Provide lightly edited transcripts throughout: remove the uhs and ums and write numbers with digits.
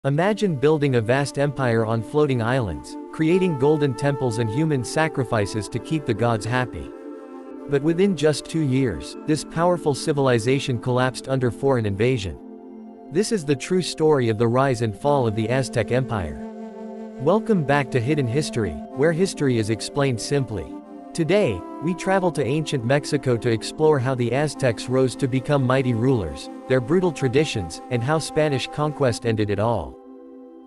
Imagine building a vast empire on floating islands, creating golden temples and human sacrifices to keep the gods happy. But within just 2 years, this powerful civilization collapsed under foreign invasion. This is the true story of the rise and fall of the Aztec Empire. Welcome back to Hidden History, where history is explained simply. Today, we travel to ancient Mexico to explore how the Aztecs rose to become mighty rulers, their brutal traditions, and how Spanish conquest ended it all.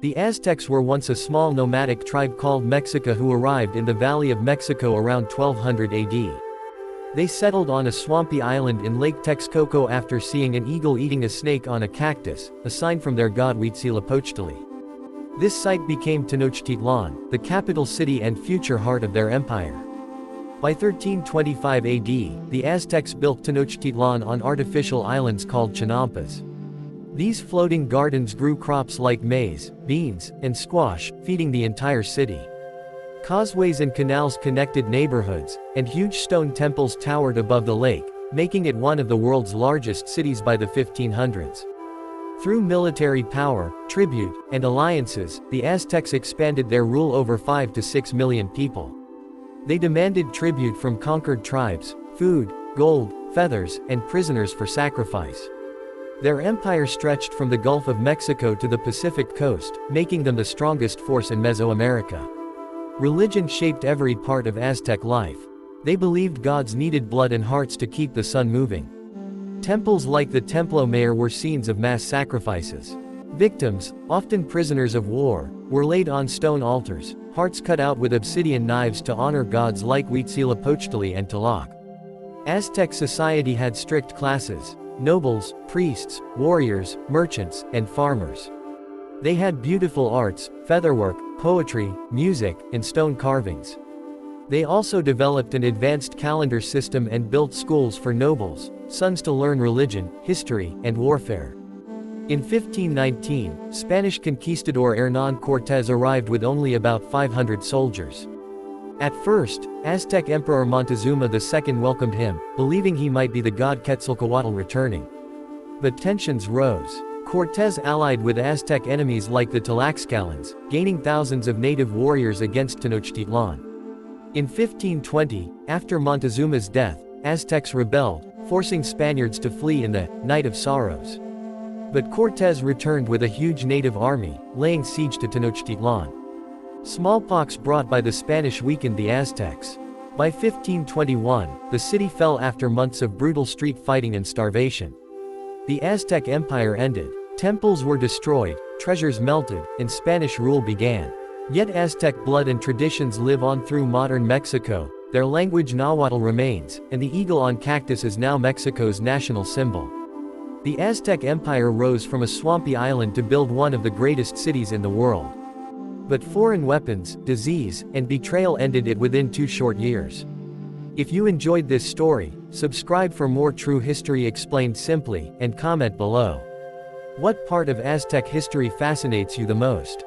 The Aztecs were once a small nomadic tribe called Mexica who arrived in the Valley of Mexico around 1200 AD. They settled on a swampy island in Lake Texcoco after seeing an eagle eating a snake on a cactus, a sign from their god Huitzilopochtli. This site became Tenochtitlan, the capital city and future heart of their empire. By 1325 AD, the Aztecs built Tenochtitlan on artificial islands called chinampas. These floating gardens grew crops like maize, beans, and squash, feeding the entire city. Causeways and canals connected neighborhoods, and huge stone temples towered above the lake, making it one of the world's largest cities by the 1500s. Through military power, tribute, and alliances, the Aztecs expanded their rule over 5 to 6 million people. They demanded tribute from conquered tribes, food, gold, feathers, and prisoners for sacrifice. Their empire stretched from the Gulf of Mexico to the Pacific coast, making them the strongest force in Mesoamerica. Religion shaped every part of Aztec life. They believed gods needed blood and hearts to keep the sun moving. Temples like the Templo Mayor were scenes of mass sacrifices. Victims, often prisoners of war, were laid on stone altars, hearts cut out with obsidian knives to honor gods like Huitzilopochtli and Tlaloc. Aztec society had strict classes: nobles, priests, warriors, merchants, and farmers. They had beautiful arts, featherwork, poetry, music, and stone carvings. They also developed an advanced calendar system and built schools for nobles, sons to learn religion, history, and warfare. In 1519, Spanish conquistador Hernán Cortés arrived with only about 500 soldiers. At first, Aztec Emperor Montezuma II welcomed him, believing he might be the god Quetzalcoatl returning. But tensions rose. Cortés allied with Aztec enemies like the Tlaxcalans, gaining thousands of native warriors against Tenochtitlan. In 1520, after Montezuma's death, Aztecs rebelled, forcing Spaniards to flee in the Night of Sorrows. But Cortés returned with a huge native army, laying siege to Tenochtitlan. Smallpox brought by the Spanish weakened the Aztecs. By 1521, the city fell after months of brutal street fighting and starvation. The Aztec Empire ended. Temples were destroyed, treasures melted, and Spanish rule began. Yet Aztec blood and traditions live on through modern Mexico. Their language Nahuatl remains, and the eagle on cactus is now Mexico's national symbol. The Aztec Empire rose from a swampy island to build one of the greatest cities in the world. But foreign weapons, disease, and betrayal ended it within 2 short years. If you enjoyed this story, subscribe for more true history explained simply, and comment below. What part of Aztec history fascinates you the most?